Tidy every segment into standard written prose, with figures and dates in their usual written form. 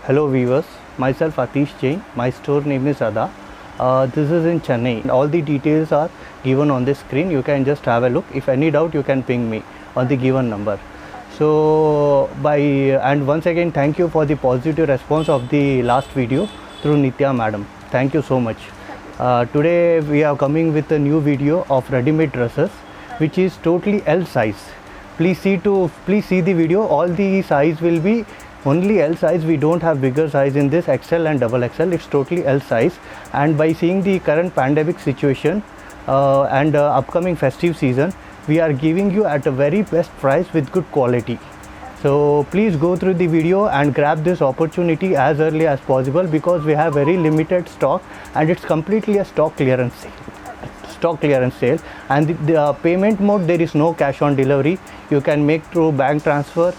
Hello viewers, myself Atish Jain. My store name is Ada. This is in Chennai. All the details are given on the screen. You can just have a look. If any doubt, you can ping me on the given number. So and once again, thank you for the positive response of the last video through Nitya madam. Thank you so much. Today we are coming with a new video of ready-made dresses, which is totally L size. Please see the video. All the size will be only L size. We don't have bigger size in this XL and double XL. It's totally L size. And by seeing the current pandemic situation and upcoming festive season, we are giving you at a very best price with good quality. So please go through the video and grab this opportunity as early as possible, because we have very limited stock and it's completely a stock clearance sale. And the payment mode, there is no cash on delivery. You can make through bank transfer,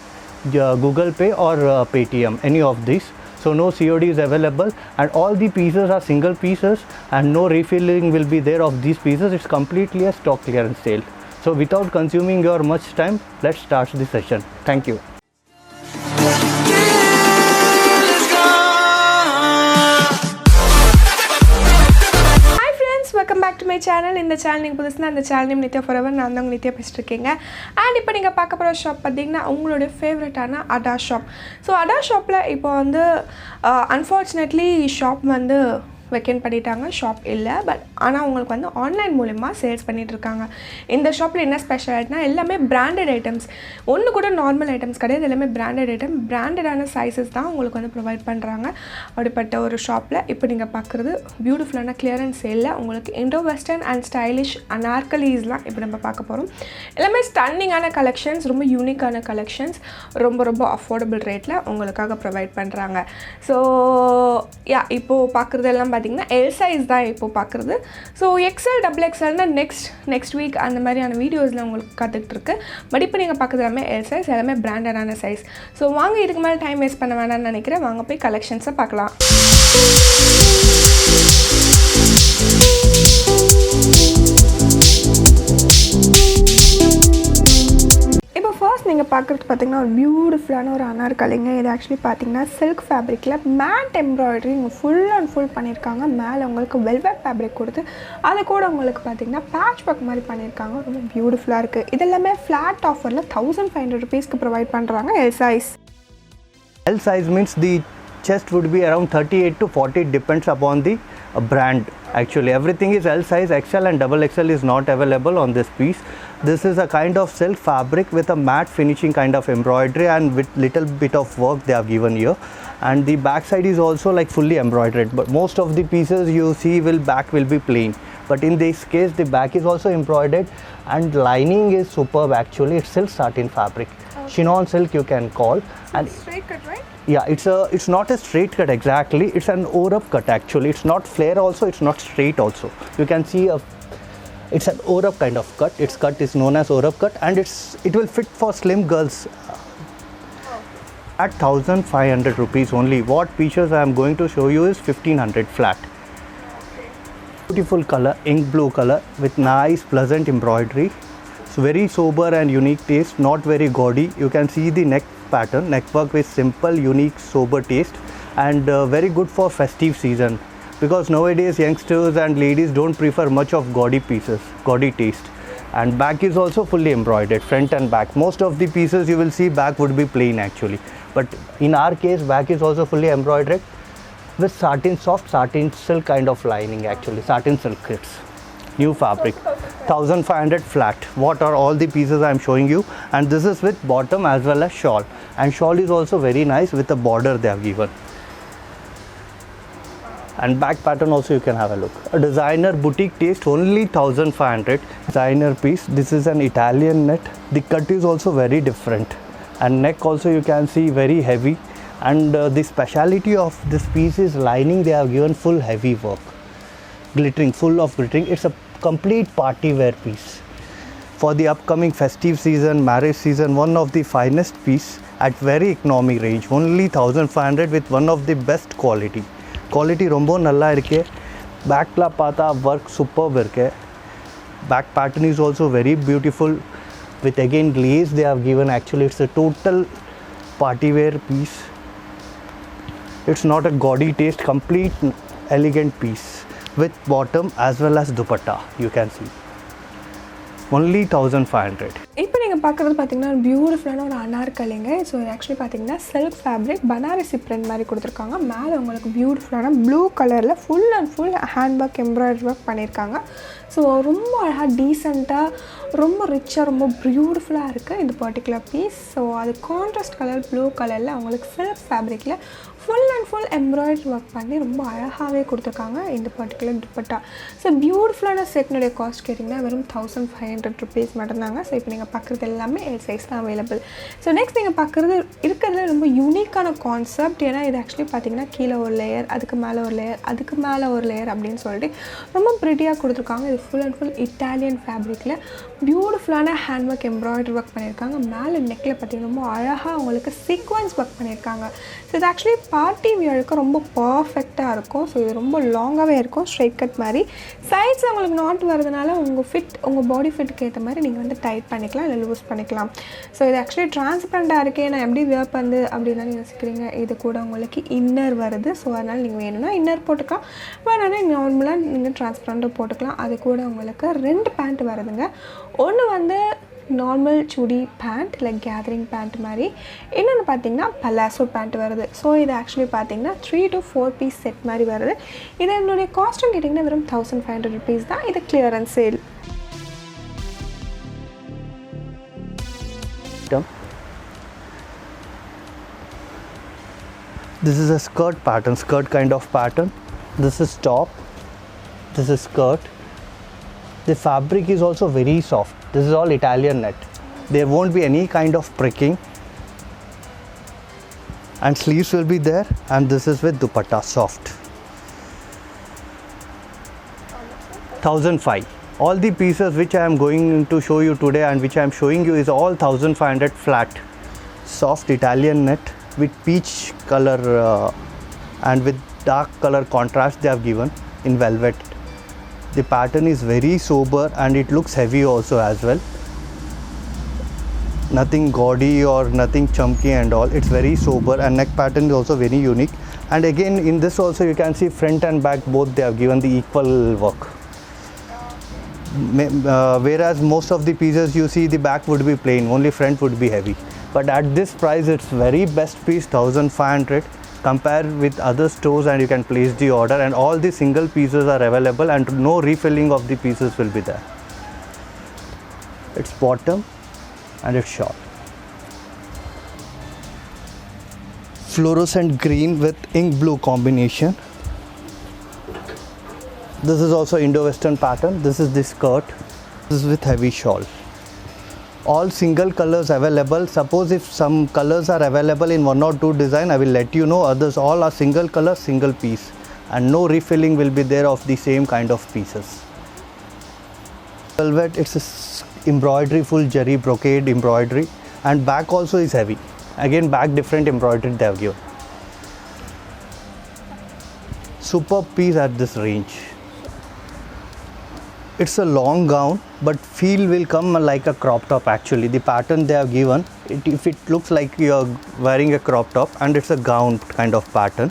Google Pay or Paytm, any of these. So no COD is available, and all the pieces are single pieces and no refilling will be there of these pieces. It's completely a stock clearance sale. So without consuming your much time, let's start the session. Thank you. Welcome back to my channel. In the channel நீங்கள் புதுசுனா அந்த channel name Nithya forever. நான் தான் நித்யா பேசிட்டு இருக்கேங்க. And இப்போ நீங்கள் பார்க்க போகிற ஷாப் பார்த்தீங்கன்னா உங்களோட ஃபேவரட்டான அடா ஷாப். ஸோ அடா ஷாப்பில் இப்போ வந்து அன்ஃபார்ச்சுனேட்லி ஷாப் வந்து வெக்கேட் பண்ணிட்டாங்க. ஷாப் இல்லை, பட் ஆனால் உங்களுக்கு வந்து ஆன்லைன் மூலமாக சேல்ஸ் பண்ணிகிட்ருக்காங்க. இந்த ஷாப்பில் என்ன ஸ்பெஷாலிட்டினா எல்லாமே பிராண்டட் ஐட்டம்ஸ். ஒன்று கூட நார்மல் ஐட்டம்ஸ் கிடையாது, எல்லாமே பிராண்டட் ஐட்டம். பிராண்டடான சைஸஸ் தான் உங்களுக்கு வந்து ப்ரொவைட் பண்ணுறாங்க. அப்படிப்பட்ட ஒரு ஷாப்பில் இப்போ நீங்கள் பார்க்குறது பியூட்டிஃபுல்லான கிளியரன்ஸ் சேலில் உங்களுக்கு இண்டோ வெஸ்டர்ன் அண்ட் ஸ்டைலிஷ் அனார்கலீஸ்லாம் இப்போ நம்ம பார்க்க போகிறோம். எல்லாமே ஸ்டன்னிங்கான கலெக்ஷன்ஸ், ரொம்ப யூனிக்கான கலெக்ஷன்ஸ், ரொம்ப அஃபோர்டபுள் ரேட்டில் உங்களுக்காக ப்ரொவைட் பண்ணுறாங்க. ஸோ இப்போது பார்க்குறது எல்லாம் பார்த்தீங்கன்னா எல் சைஸ் தான் இப்போது பார்க்குறது. ஸோ எக்ஸ்எல் டபுள் எக்ஸ்எல்னால் நெக்ஸ்ட் வீக் அந்த மாதிரியான வீடியோஸில் உங்களுக்கு காத்துட்ருக்கு. பட் இப்போ நீங்கள் பார்க்குறது எல்லாமே எல் சைஸ், எல்லாமே பிராண்டடான சைஸ். ஸோ வாங்க, இதுக்கு மேலே டைம் வேஸ்ட் பண்ண வேணாம்னு நினைக்கிறேன். வாங்க போய் கலெக்ஷன்ஸை பார்க்கலாம். ஃபர்ஸ்ட் நீங்கள் பார்க்குறது பார்த்திங்கன்னா ஒரு பியூட்டிஃபுல்லான ஒரு அனார்கலிங்க. இது ஆக்சுவலி பார்த்திங்கன்னா சில்க் ஃபேப்ரிக்கில் மேட் எம்ப்ராய்டரி இங்கே ஃபுல் அண்ட் ஃபுல் பண்ணியிருக்காங்க. மேலே உங்களுக்கு வெல்வெட் ஃபேப்ரிக் கொடுத்து அது கூட உங்களுக்கு பார்த்திங்கன்னா பேட்ச் ஒர்க் மாதிரி பண்ணியிருக்காங்க. ரொம்ப பியூட்டிஃபுல்லாக இருக்குது. இது எல்லாமே ஃப்ளாட் ஆஃபரில் 1500 rupees ப்ரொவைட் பண்ணுறாங்க. L size. L size means the chest would be around 38 to 40, depends upon the brand. Actually everything is L size. XL and double XL is not available on this piece. This is a kind of silk fabric with a matte finishing kind of embroidery and with little bit of work they have given here. And the back side is also like fully embroidered, but most of the pieces you see back will be plain. But in this case the back is also embroidered and lining is superb actually. It's silk satin fabric. Okay. Chinon silk you can call. And straight cut, right? Yeah, it's not a straight cut exactly. It's an O-up cut actually. It's not flare also, it's not straight also. You can see it's an O-up kind of cut. Its cut is known as O-up cut, and it will fit for slim girls at 1500 rupees only. What pieces I am going to show you is 1500 flat. Beautiful color, ink blue color with nice pleasant embroidery. It's very sober and unique taste, not very gaudy. You can see the neck pattern, neck work with simple, unique, sober taste, and very good for festive season, because nowadays youngsters and ladies don't prefer much of gaudy pieces, gaudy taste. And back is also fully embroidered, front and back. Most of the pieces you will see back would be plain actually, but in our case back is also fully embroidered with soft satin silk kind of lining actually. Satin silk, it's new fabric. 1500 flat. What are all the pieces I am showing you? And this is with bottom as well as shawl, and shawl is also very nice with a border they have given. And back pattern also you can have a look. A designer boutique taste, only 1500. Designer piece. This is an Italian net. The cut is also very different, and neck also you can see very heavy. And the speciality of this piece is lining. They have given full heavy work, glittering, full of glittering. It's a complete party wear piece for the upcoming festive season, marriage season. One of the finest piece at very economy range, only 1500 with one of the best quality rombo nalla irukke. Back la paatha work superb irukke. Back pattern is also very beautiful with again glaze they have given. Actually it's a total party wear piece. It's not a gaudy taste, complete elegant piece with bottom as well as dupatta. You can see. Only 1500. இப்போ நீங்கள் பார்க்குறது பார்த்தீங்கன்னா ஒரு பியூட்டிஃபுல்லான ஒரு அனார்கலிங்க. So இது actually பார்த்தீங்கன்னா செல்ஃப் ஃபேப்ரிக் பனாரசி பிரிண்ட் மாதிரி கொடுத்துருக்காங்க. மேலே உங்களுக்கு பியூட்டிஃபுல்லான ப்ளூ கலரில் full and full hand work embroidery work பண்ணியிருக்காங்க. ஸோ ரொம்ப அழகாக டீசெண்டாக ரொம்ப ரிச்சாக ரொம்ப பியூட்டிஃபுல்லாக இருக்குது இந்த பர்டிகுலர் பீஸ். ஸோ அது கான்ட்ராஸ்ட் கலர் ப்ளூ கலரில் அவங்களுக்கு செல்ஃப் ஃபேப்ரிக்கில் full and full embroidery work பண்ணி ரொம்ப அழகாகவே கொடுத்துருக்காங்க இந்த பர்டிகுலர் துப்பட்டா. ஸோ பியூட்டிஃபுல்லான செட்னுடைய காஸ்ட் கேட்டிங்கன்னா வெறும் 1500 rupees மட்டும்தாங்க. ஸோ இப்போ நீங்கள் பார்க்குறது எல்லாமே எல் சைஸ் தான் அவைலபிள். ஸோ நெக்ஸ்ட் நீங்கள் பார்க்குறது இருக்கிறதுல ரொம்ப யூனிக்கான கான்செப்ட். ஏன்னா இது ஆக்சுவலி பார்த்தீங்கன்னா கீழே ஒரு லேயர், அதுக்கு மேலே ஒரு லேயர், அதுக்கு மேலே ஒரு லேயர் அப்படின்னு சொல்லிட்டு ரொம்ப ப்ரிட்டியாக கொடுத்துருக்காங்க. இது ஃபுல் அண்ட் ஃபுல் இட்டாலியன் ஃபேப்ரிக்கில் பியூட்டிஃபுல்லான ஹேண்ட் ஒர்க் எம்ப்ராய்டரி ஒர்க் பண்ணியிருக்காங்க. மேலே நெக்கில் பார்த்தீங்கன்னா ரொம்ப அழகாக அவங்களுக்கு சீக்வன்ஸ் ஒர்க் பண்ணியிருக்காங்க. ஸோ இது ஆக்சுவலி பார்ட்டி வியருக்கு ரொம்ப பர்ஃபெக்டாக இருக்கும். ஸோ இது ரொம்ப லாங்காகவே இருக்கும், ஸ்ட்ரைட் கட் மாதிரி. சைட்ஸில் உங்களுக்கு நாட் வரதுனால உங்கள் ஃபிட், உங்கள் பாடி ஃபிட்டுக்கு ஏற்ற மாதிரி நீங்கள் வந்து டைட் பண்ணிக்கலாம், இல்லை லூஸ் பண்ணிக்கலாம். ஸோ இது ஆக்சுவலி டிரான்ஸ்பரண்ட்டாக இருக்கே, நான் எப்படி வியர் பண்ணுது அப்படின்னு யோசிக்கிறீங்க. இது கூட உங்களுக்கு இன்னர் வருது. ஸோ அதனால் நீங்கள் வேணும்னா இன்னர் போட்டுக்கலாம், வேணும்னா நார்மலாக நீங்கள் டிரான்ஸ்பரண்ட்டாக போட்டுக்கலாம். அது கூட உங்களுக்கு 2 பேண்ட் வருதுங்க. ஒன்று வந்து நார்மல் சுடி பேண்ட் இல்லை கேதரிங் பேண்ட் மாதிரி, இன்னொன்று பார்த்தீங்கன்னா பலாசோ பேண்ட் வருது. ஸோ இது ஆக்சுவலி பார்த்தீங்கன்னா 3 to 4 பீஸ் செட் மாதிரி வருது. இது என்னுடைய காஸ்ட்டும் கேட்டிங்கன்னா வெறும் 1500 rupees தான். இது clearance sale. This is a skirt pattern, skirt kind of pattern. This is top, this is skirt. The fabric is also very soft. This is all Italian net. There won't be any kind of pricking. And sleeves will be there, and this is with dupatta, soft. 1500. All the pieces which I am going to show you today and which I am showing you is all 1500 flat. Soft Italian net with peach color and with dark color contrast they have given in velvet. The pattern is very sober and it looks heavy also as well. Nothing gaudy or nothing chunky and all. It's very sober, and neck pattern is also very unique. And again in this also you can see front and back both they have given the equal work. Whereas most of the pieces you see the back would be plain, only front would be heavy. But at this price it's very best piece, 1500. Compare with other stores and you can place the order, and all the single pieces are available and no refilling of the pieces will be there. It's bottom and it's short. Fluorescent green with ink blue combination. This is also Indo-Western pattern. This is the skirt. This is with heavy shawl. All single colors available. Suppose if some colors are available in 1 or 2 design, I will let you know. Others all are single color, single piece, and no refilling will be there of the same kind of pieces. Velvet, it's a embroidery, full zari brocade embroidery, and back also is heavy. Again back different embroidery they have given. Superb piece at this range. It's a long gown, but feel will come like a crop top actually. The pattern they have given, if it looks like you are wearing a crop top, and it's a gown kind of pattern.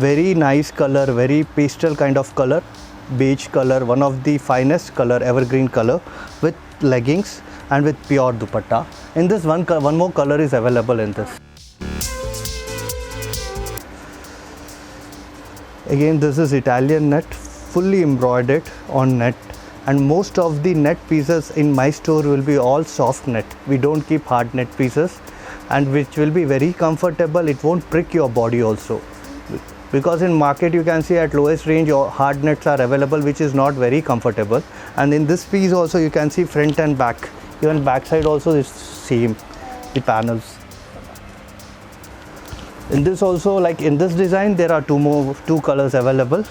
Very nice color, very pastel kind of color, beige color, one of the finest color, evergreen color, with leggings and with pure dupatta. In this one more color is available in this. Again this is Italian net, fully embroidered on net, and most of the net pieces in my store will be all soft net. We don't keep hard net pieces, and which will be very comfortable. It won't prick your body also, because in market you can see at lowest range hard nets are available, which is not very comfortable. And in this piece also you can see front and back, even back side also is same, the panels. In this also, like in this design, there are two colors available.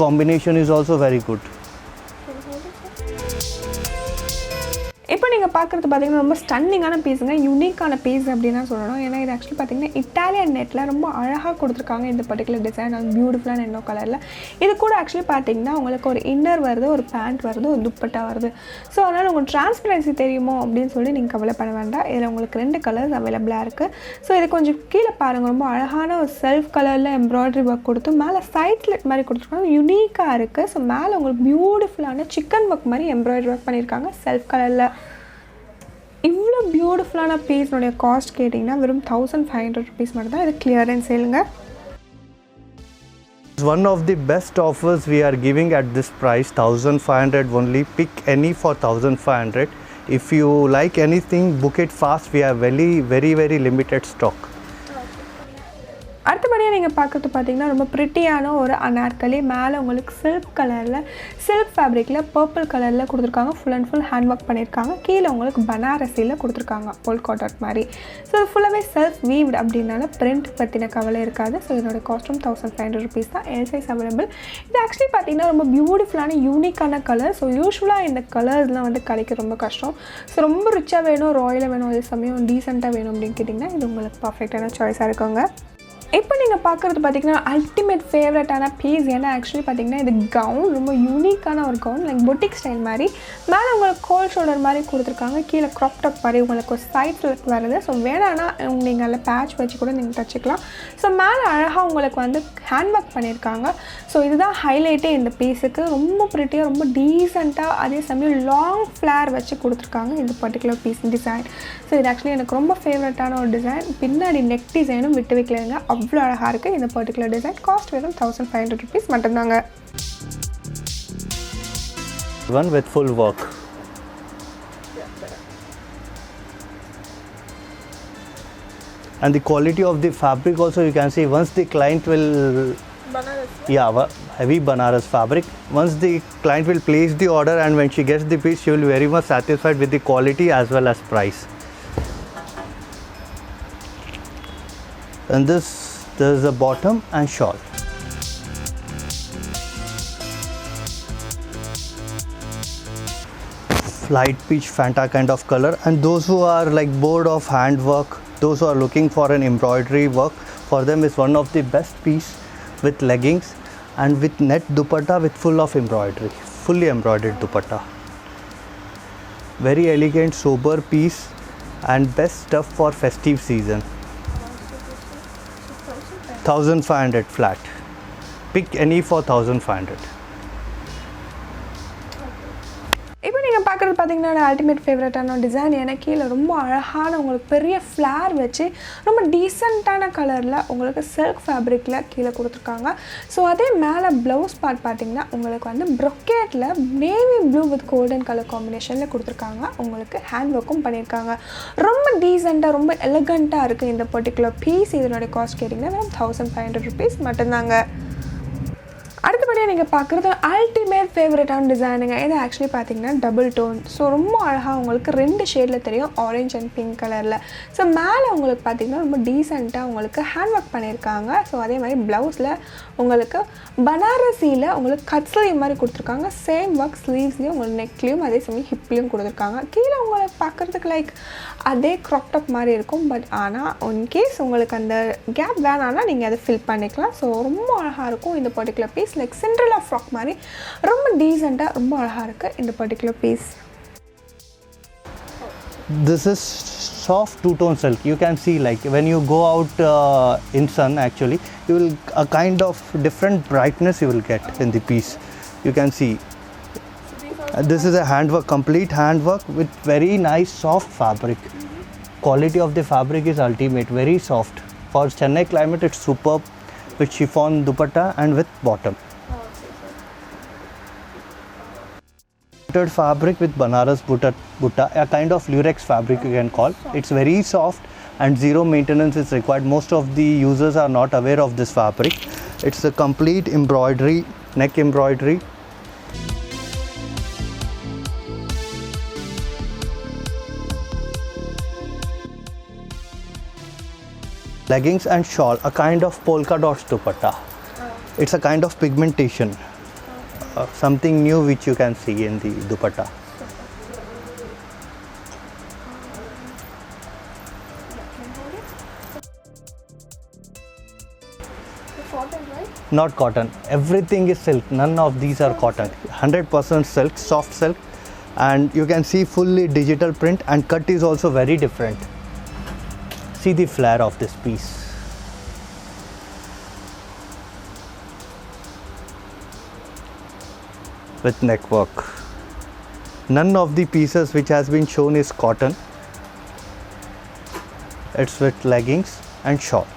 Combination is also very good. இப்போ நீங்கள் பார்க்குறது பார்க்குறது பார்த்திங்கன்னா ரொம்ப ஸ்டன்னிங்கான பீஸுங்க, யூனிக்கான piece அப்படின்னு தான் சொல்லணும். ஏன்னா இது ஆக்சுவலி பார்த்திங்கன்னா இட்டாலியன் நெட்டில் ரொம்ப அழகாக கொடுத்துருக்காங்க இந்த பர்டிகுலர் டிசைன், அது பியூட்டிஃபுல்லான எல்லோ கலரில். இது கூட ஆக்சுவலி பார்த்திங்கன்னா உங்களுக்கு ஒரு இன்னர் வருது, ஒரு பேண்ட் வருது, ஒரு துப்பட்டா வருது. ஸோ அதனால் உங்களுக்கு டிரான்ஸ்பரன்சி தெரியுமோ அப்படின்னு சொல்லி நீங்கள் கவலைப்பட வேண்டாம். இதில் உங்களுக்கு 2 கலர்ஸ் அவைலபிளாக இருக்குது. ஸோ இது கொஞ்சம் கீழே பாருங்கள், ரொம்ப அழகான ஒரு செல்ஃப் கலரில் எம்ப்ராய்டரி ஒர்க் கொடுத்து மேலே சைட்லெட் மாதிரி கொடுத்துருக்காங்க, யூனிக்காக இருக்குது. ஸோ மேலே உங்களுக்கு பியூட்டிஃபுல்லான சிக்கன் ஒர்க் மாதிரி எம்ப்ராய்டரி ஒர்க் பண்ணியிருக்காங்க செல்ஃப் கலரில். இவ்வளோ பியூட்டிஃபுல்லான பீஸ்னுடைய காஸ்ட் கேட்டிங்கன்னா வெறும் 1500 rupees மட்டும் தான். இது clearance சேலுங்க. One of the best offers we are giving at this price, 1500 only. Pick any for 1500. If you like anything, book it fast. We have very limited stock. அடுத்தபடியாக நீங்கள் பார்க்குறது பார்த்தீங்கன்னா ரொம்ப ப்ரிட்டியான ஒரு அனார்கலி, மேலே உங்களுக்கு சில்க் கலரில் சில்க் ஃபேப்ரிக்கில் பர்பிள் கலரில் கொடுத்துருக்காங்க, full and full hand work பண்ணியிருக்காங்க. கீழே உங்களுக்கு பனாரசியில் கொடுத்துருக்காங்க போல் காட்டட் மாதிரி. ஸோ இது ஃபுல்லாகவே செல்ஃப் வீவ்டு அப்படின்னால பிரிண்ட் பற்றின கவலை இருக்காது. ஸோ இதோட காஸ்ட்டும் 1500 rupees தான். L size available. இது ஆக்சுவலி பார்த்தீங்கன்னா ரொம்ப பியூட்டிஃபுல்லான யூனிக்கான கலர். ஸோ யூஸ்வலாக இந்த கலர்ஸ்லாம் வந்து கிடைக்க ரொம்ப கஷ்டம். ஸோ ரொம்ப ரிச்சாக வேணும், ராயலாக வேணும், அதே சமயம் டீசெண்டாக வேணும் அப்படின்னு கேட்டிங்கன்னா இது உங்களுக்கு பர்ஃபெக்டான சாய்ஸாக இருக்குங்க. இப்போ நீங்கள் பார்க்குறது பார்த்திங்கன்னா அல்டிமேட் ஃபேவரட்டான பீஸ். ஏன்னா ஆக்சுவலி பார்த்திங்கன்னா இது கவுன், ரொம்ப யூனிக்கான ஒரு கவுன், லைக் பொட்டிக் ஸ்டைல் மாதிரி. மேலே உங்களுக்கு கோல் ஷோல்டர் மாதிரி கொடுத்துருக்காங்க, கீழே க்ராப் டாப் மாதிரி உங்களுக்கு ஒரு சைட்ஸில் வருது. ஸோ வேணான்னா நீங்கள் அதில் பேட்ச் வச்சு கூட நீங்கள் தச்சுக்கலாம். ஸோ மேலே அழகாக உங்களுக்கு வந்து ஹேண்ட் ஒர்க் பண்ணியிருக்காங்க. ஸோ இதுதான் ஹைலைட்டே இந்த பீஸுக்கு. ரொம்ப ப்ரிட்டியாக, ரொம்ப டீசெண்டாக, அதே சமயம் லாங் ஃப்ளேர் வச்சு கொடுத்துருக்காங்க இந்த பர்டிகுலர் பீஸ் டிசைன். ஸோ இது ஆக்சுவலி எனக்கு ரொம்ப ஃபேவரட்டான ஒரு டிசைன். பின்னாடி நெக் டிசைனும் விட்டு வைக்கலைங்க, அவ்வளோ அழகாக இருக்குது இந்த பர்டிகுலர் டிசைன். காஸ்ட் வெறும் 1500 rupees மட்டும்தாங்க. One with full work. And the quality of the fabric also you can see. Once the client will heavy Banaras fabric. Once the client will place the order and when she gets the piece, she will be very much satisfied with the quality as well as price. And this is a bottom and shawl. Light peach Fanta kind of color. And those who are like bored of hand work, those who are looking for an embroidery work, for them is one of the best piece with leggings and with net dupatta with full of embroidery, fully embroidered dupatta. Very elegant, sober piece and best stuff for festive season. 1500 flat. Pick any for 1500. இப்போ நீங்கள் பார்க்குறது பார்த்தீங்கன்னா ultimate ஃபேவரட்டான design. ஏன்னா கீழே ரொம்ப அழகான உங்களுக்கு பெரிய ஃப்ளேர் வச்சு ரொம்ப டீசெண்டான கலரில் உங்களுக்கு சில்க் ஃபேப்ரிக்கில் கீழே கொடுத்துருக்காங்க. ஸோ அதே மேலே ப்ளவுஸ் பார்ட் பார்த்தீங்கன்னா உங்களுக்கு வந்து ப்ரொக்கேட்டில் navy blue with golden colour காம்பினேஷனில் கொடுத்துருக்காங்க. உங்களுக்கு ஹேண்ட் ஒர்க்கும் பண்ணியிருக்காங்க. ரொம்ப டீசெண்டாக, ரொம்ப எலகண்ட்டாக இருக்குது இந்த பர்டிகுலர் பீஸ். இதனுடைய காஸ்ட் கேட்டிங்கன்னா வெறும் 1500 rupees மட்டும்தாங்க. அடுத்தபடியாக நீங்கள் பார்க்குறது அல்டிமேட் ஃபேவரட்டான டிசைனுங்க. இது ஆக்சுவலி பார்த்தீங்கன்னா டபுள் டோன். ஸோ ரொம்ப அழகாக உங்களுக்கு 2 ஷேடில் தெரியும், ஆரஞ்ச் அண்ட் பிங்க் கலரில். ஸோ மேலே உங்களுக்கு பார்த்திங்கன்னா ரொம்ப டீசெண்டாக உங்களுக்கு ஹேண்ட் ஒர்க் பண்ணியிருக்காங்க. ஸோ அதே மாதிரி ப்ளவுஸில் உங்களுக்கு பனாரசியில் உங்களுக்கு கட் ஸ்லீவ் மாதிரி கொடுத்துருக்காங்க. சேம் ஒர்க் ஸ்லீவ்ஸ்லேயும் உங்களுக்கு நெக்லேயும் அதே சமயம் ஹிப்லேயும் கொடுத்துருக்காங்க. கீழே உங்களுக்கு பார்க்குறதுக்கு லைக் அதே க்ராப் டாப் மாதிரி இருக்கும். பட் ஆனால் இன்கேஸ் உங்களுக்கு அந்த கேப் வேணான்னா நீங்கள் அதை ஃபில் பண்ணிக்கலாம். ஸோ ரொம்ப அழகாக இருக்கும் இந்த particular piece. Like Cinderella frock மாதிரி ரொம்ப டீசெண்டாக, ரொம்ப அழகாக இருக்குது இந்த particular piece. This is soft two-tone silk. You can see like when you go out in sun, actually you will a kind of different brightness you will get in the piece. You can see this is a handwork, complete handwork with very nice soft fabric. Quality of the fabric is ultimate, very soft. For Chennai climate it's superb with chiffon dupatta and with bottom. Fabric with Banaras butta, a kind of lurex fabric you can call. It's very soft and zero maintenance is required. Most of the users are not aware of this fabric. It's a complete embroidery, neck embroidery. Leggings and shawl, a kind of polka dots dupatta. It's a kind of pigmentation. Something new which you can see in the dupatta. cotton, right? Not cotton. Everything is silk. None of these are cotton. 100% silk, soft silk. And you can see fully digital print, and cut is also very different. See the flare of this piece. With neck work. None of the pieces which has been shown is cotton. It's with leggings and shawl.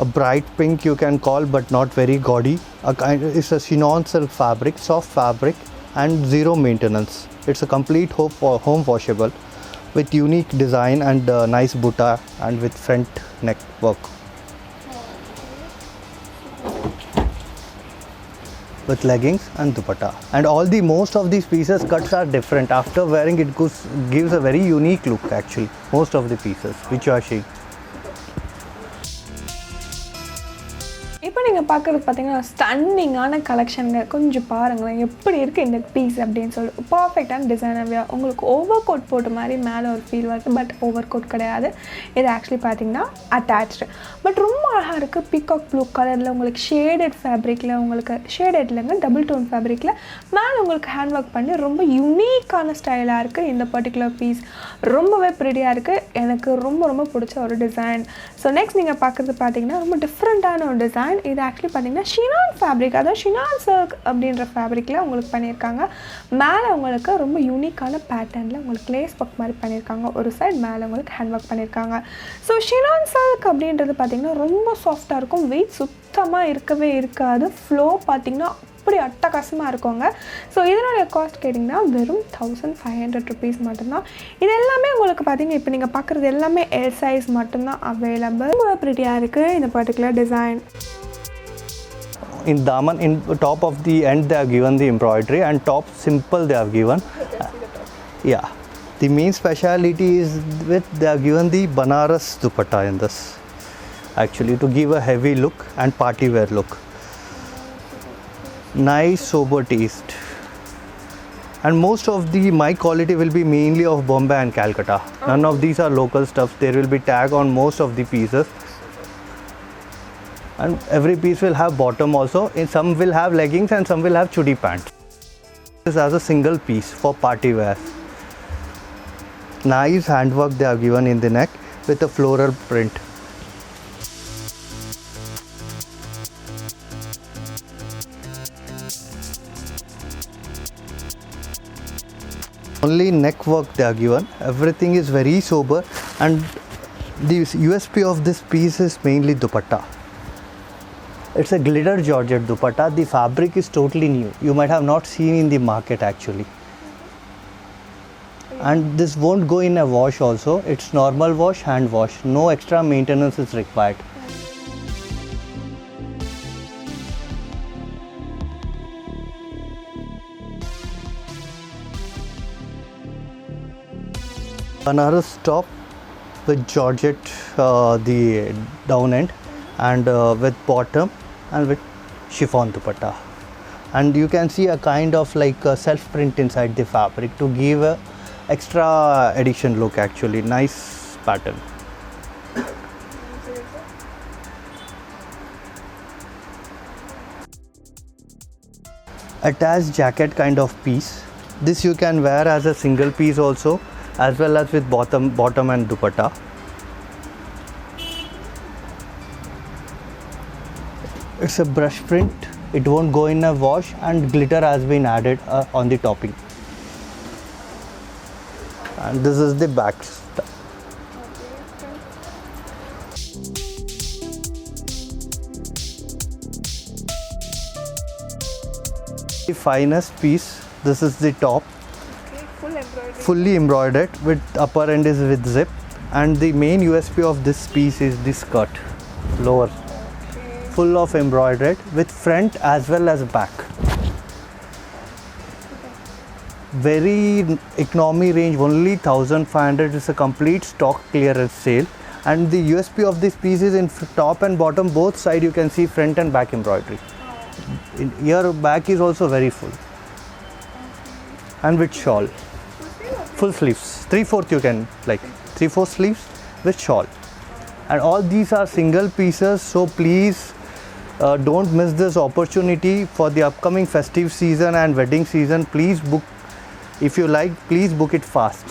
A bright pink you can call, but not very gaudy. It's a chignon silk fabric, soft fabric, and zero maintenance. It's a complete home washable with unique design and nice butta and with front neck work. With leggings and dupatta. And most of these pieces cuts are different. After wearing it gives a very unique look actually. Most of the pieces which you are seeing. இப்போ நீங்கள் பார்க்குறது பார்த்தீங்கன்னா ஸ்டன்னிங்கான கலெக்ஷனுங்க. கொஞ்சம் பாருங்களேன் எப்படி இருக்குது இந்த piece அப்படின்னு சொல்லிட்டு. பர்ஃபெக்டான டிசைனாகவே உங்களுக்கு ஓவர் கோட் போட்ட மாதிரி மேலே ஒரு ஃபீல் வருது. பட் ஓவர் கோட் கிடையாது. இது ஆக்சுவலி பார்த்தீங்கன்னா அட்டாச்சு. பட் ரொம்ப அழகாக இருக்குது. பீகாக் ப்ளூ கலரில் உங்களுக்கு ஷேடட் ஃபேப்ரிக்கில், உங்களுக்கு ஷேடட் இல்லைங்க, டபுள் டோன் ஃபேப்ரிக்கில் மேலே உங்களுக்கு ஹேண்ட் ஒர்க் பண்ணி ரொம்ப யூனிக்கான ஸ்டைலாக இருக்குது. இந்த பர்டிகுலர் பீஸ் ரொம்பவே ப்ரிட்டியாக இருக்குது. எனக்கு ரொம்ப ரொம்ப பிடிச்ச ஒரு டிசைன். ஸோ நெக்ஸ்ட் நீங்கள் பார்க்குறது பார்த்தீங்கன்னா ரொம்ப டிஃப்ரெண்ட்டான ஒரு டிசைன். இது ஆக்சுவலி பார்த்தீங்கன்னா ஷினான் ஃபேப்ரிக், அதாவது ஷினான் சில்க் அப்படின்ற ஃபேப்ரிக்கில் உங்களுக்கு பண்ணியிருக்காங்க. மேலே உங்களுக்கு ரொம்ப யூனிக்கான பேட்டர்னில் உங்களுக்கு லேஸ் ஒர்க் மாதிரி பண்ணியிருக்காங்க. ஒரு சைடு மேலே உங்களுக்கு ஹேண்ட் ஒர்க் பண்ணியிருக்காங்க. ஸோ ஷினான் சில்க் அப்படின்றது பார்த்தீங்கன்னா ரொம்ப சாஃப்டாக இருக்கும். வெயிட் சுத்தமாக இருக்கவே இருக்காது. ஃப்ளோ பார்த்தீங்கன்னா அப்படி அட்டகாசமாக இருக்குங்க. ஸோ இதனுடைய காஸ்ட் கேட்டிங்கன்னா வெறும் 1500 rupees மட்டும்தான். இது எல்லாமே உங்களுக்கு பார்த்தீங்கன்னா இப்போ நீங்கள் பார்க்குறது எல்லாமே எல் சைஸ் மட்டும்தான் அவைலபிள். ரொம்ப ப்ரிட்டியாக இருக்குது இந்த particular design. In daman, in top of the end they have given the embroidery, and top simple they have given. Yeah, the main speciality is they have given the Banaras dupatta in this actually to give a heavy look and party wear look. Nice sober taste, and most of my quality will be mainly of Bombay and Calcutta. None of these are local stuff. There will be tag on most of the pieces, and every piece will have bottom also. In some will have leggings and some will have chudi pants. This as a single piece for party wear. Nice handwork they have given in the neck with a floral print. Only neck work they are given. Everything is very sober, and the USP of this piece is mainly dupatta. It's a glitter georgette dupatta. The fabric is totally new. You might have not seen in the market actually. And this won't go in a wash also. It's normal wash, hand wash. No extra maintenance is required. Banaras top with georgette the down end, and with bottom and with chiffon dupatta. And you can see a kind of like a self print inside the fabric to give a extra addition look actually. Nice pattern. Attached jacket kind of piece. This you can wear as a single piece also, as well as with bottom and dupatta. It's a brush print. It won't go in a wash, and glitter has been added on the topping. And this is the back. The finest piece. This is the top. Fully embroidered with upper end is with zip, and the main USP of this piece is the skirt, lower, full of embroidered with front as well as back. Very economy range, only 1500 is a complete stock clearance sale, and the USP of this piece is in top and bottom both side you can see front and back embroidery. Your back is also very full, and with shawl. full sleeves, 3/4 you can like 3/4 sleeves with shawl, and all these are single pieces, so please don't miss this opportunity for the upcoming festive season and wedding season. Please book, if you like, please book it fast.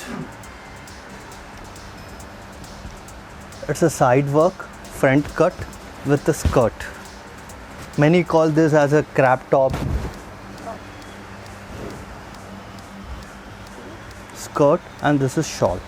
It's a side work front cut with a skirt. Many call this as a crop top. Skirt, and this is shawl.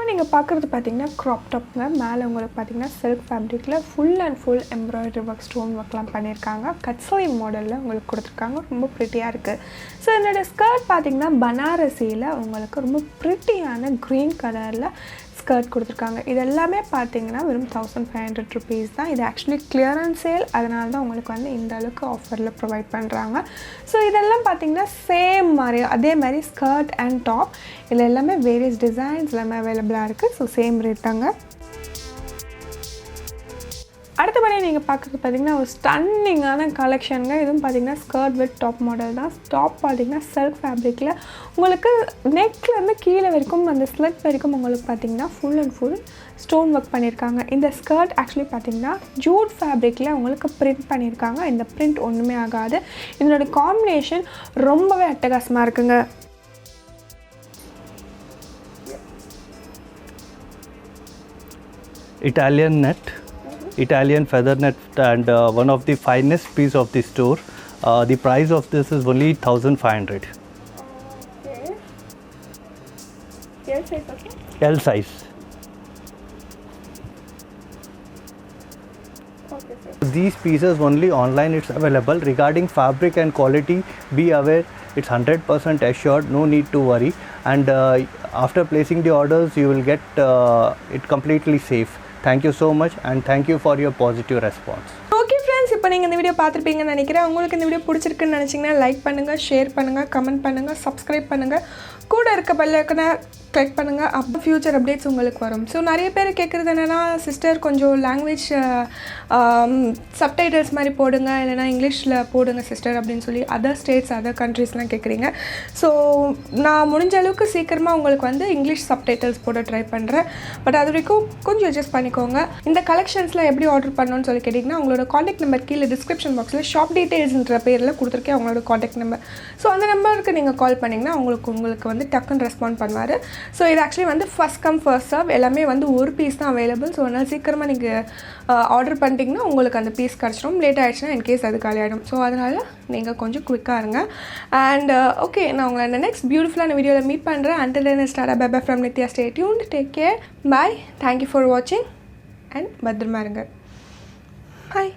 நீங்கள் பார்க்குறது பார்த்தீங்கன்னா graph டாப்ங்க. மேலே உங்களுக்கு பார்த்தீங்கன்னா silk ஃபேப்ரிக்கில் full and full embroidery work, stone ஒர்க்லாம் பண்ணியிருக்காங்க. Cut sleeve மாடலில் உங்களுக்கு கொடுத்துருக்காங்க. ரொம்ப ப்ரிட்டியாக இருக்குது. ஸோ என்னோட ஸ்கர்ட் பார்த்தீங்கன்னா பனாரசியில் உங்களுக்கு ரொம்ப ப்ரிட்டியான க்ரீன் கலரில் ஸ்கர்ட் கொடுத்துருக்காங்க. இது எல்லாமே பார்த்தீங்கன்னா வெறும் 1500 rupees தான். இது ஆக்சுவலி கிளியரன்ஸ் சேல், அதனால தான் உங்களுக்கு வந்து இந்த அளவுக்கு ஆஃபரில் ப்ரொவைட் பண்ணுறாங்க. ஸோ இதெல்லாம் பார்த்தீங்கன்னா சேம் மாதிரி, அதே மாதிரி ஸ்கர்ட் அண்ட் டாப் இதில் எல்லாமே வேரியஸ் டிசைன்ஸ் எல்லாமே அவைலபிளாக இருக்குது. ஸோ சேம் ரேட் தாங்க. அடுத்தபடி நீங்கள் பார்க்குறது பார்த்தீங்கன்னா ஒரு ஸ்டன்னிங்கான கலெக்ஷனுங்க. இதுவும் பார்த்தீங்கன்னா ஸ்கர்ட் வித் டாப் மாடல் தான். டாப் பார்த்தீங்கன்னா சில்க் ஃபேப்ரிக்கில் உங்களுக்கு நெக்லேருந்து கீழே வரைக்கும் அந்த ஸ்லிட் வரைக்கும் உங்களுக்கு பார்த்தீங்கன்னா full and full stone work பண்ணியிருக்காங்க. இந்த ஸ்கர்ட் ஆக்சுவலி பார்த்தீங்கன்னா ஜூட் ஃபேப்ரிக்கில் உங்களுக்கு பிரிண்ட் பண்ணியிருக்காங்க. இந்த பிரிண்ட் ஒன்றுமே ஆகாது. இதனோட காம்பினேஷன் ரொம்பவே அட்டகாசமாக இருக்குங்க. Italian net, Italian feather net, and one of the finest piece of the store. The price of this is only 1500. Okay. L size, okay? L size. Okay, sir. These pieces only online it's available. Regarding fabric and quality, be aware it's 100% assured, no need to worry, and after placing the orders you will get it completely safe. Thank you so much, and thank you for your positive response. Okay friends, இப்போ நீங்கள் இந்த video பார்த்துருப்பீங்கன்னு நினைக்கிறேன். உங்களுக்கு இந்த video பிடிச்சிருக்குன்னு நினச்சிங்கன்னா like பண்ணுங்கள், ஷேர் பண்ணுங்கள், கமெண்ட் பண்ணுங்கள், சப்ஸ்கிரைப் பண்ணுங்கள், கூட இருக்க பெல் ஐக்கனை கிளிக் பண்ணுங்கள். அப்போ ஃப்யூச்சர் அப்டேட்ஸ் உங்களுக்கு வரும். ஸோ நிறைய பேர் கேட்குறது என்னென்னா, சிஸ்டர் கொஞ்சம் லாங்குவேஜ் சப்டைட்டில்ஸ் மாதிரி போடுங்க, இல்லைனா இங்கிலீஷில் போடுங்க சிஸ்டர் அப்படின்னு சொல்லி அதர் ஸ்டேட்ஸ் அதர் கண்ட்ரீஸ்லாம் கேட்குறீங்க. ஸோ நான் முடிஞ்ச அளவுக்கு சீக்கிரமாக உங்களுக்கு வந்து இங்கிலீஷ் சப்டைட்டில்ஸ் போட ட்ரை பண்ணுறேன். பட் அது வரைக்கும் கொஞ்சம் அட்ஜஸ்ட் பண்ணிக்கோங்க. இந்த கலெக்ஷன்ஸ்லாம் எப்படி ஆர்டர் பண்ணணும்னு சொல்லி கேட்டிங்கன்னா, உங்களோட காண்டாக்ட் நம்பர் கீழே டிஸ்கிரிப்ஷன் பாக்ஸில் ஷாப் டீட்டெயில்ஸ்ன்ற பேரில் கொடுத்துருக்கேன் அவங்களோட காண்டாக்ட் நம்பர். ஸோ அந்த நம்பருக்கு நீங்கள் கால் பண்ணிங்கன்னா உங்களுக்கு வந்து டக்குன்னு ரெஸ்பாண்ட் பண்ணுவார். ஸோ இது ஆக்சுவலி வந்து ஃபஸ்ட் கம் ஃபர்ஸ்ட் சர்வ், எல்லாமே வந்து ஒரு பீஸ் தான் அவைலபிள். ஸோ அதனால் சீக்கிரமாக நீங்கள் ஆர்டர் பண்ணிட்டீங்கன்னா உங்களுக்கு அந்த பீஸ் கிடச்சிடும். லேட் ஆகிடுச்சுன்னா இன்கேஸ் அது காலியாகிடும். ஸோ அதனால் நீங்கள் கொஞ்சம் குவிக்காக இருங்க. அண்ட் ஓகே, நான் உங்களை அந்த நெக்ஸ்ட் பியூட்டிஃபுல்லான வீடியோவில் மீட் பண்ணுறேன். Until then start by from Nithya. Stay tuned, take care, bye, thank you for வாட்சிங் அண்ட் பத்திரமா இருங்க. பாய்.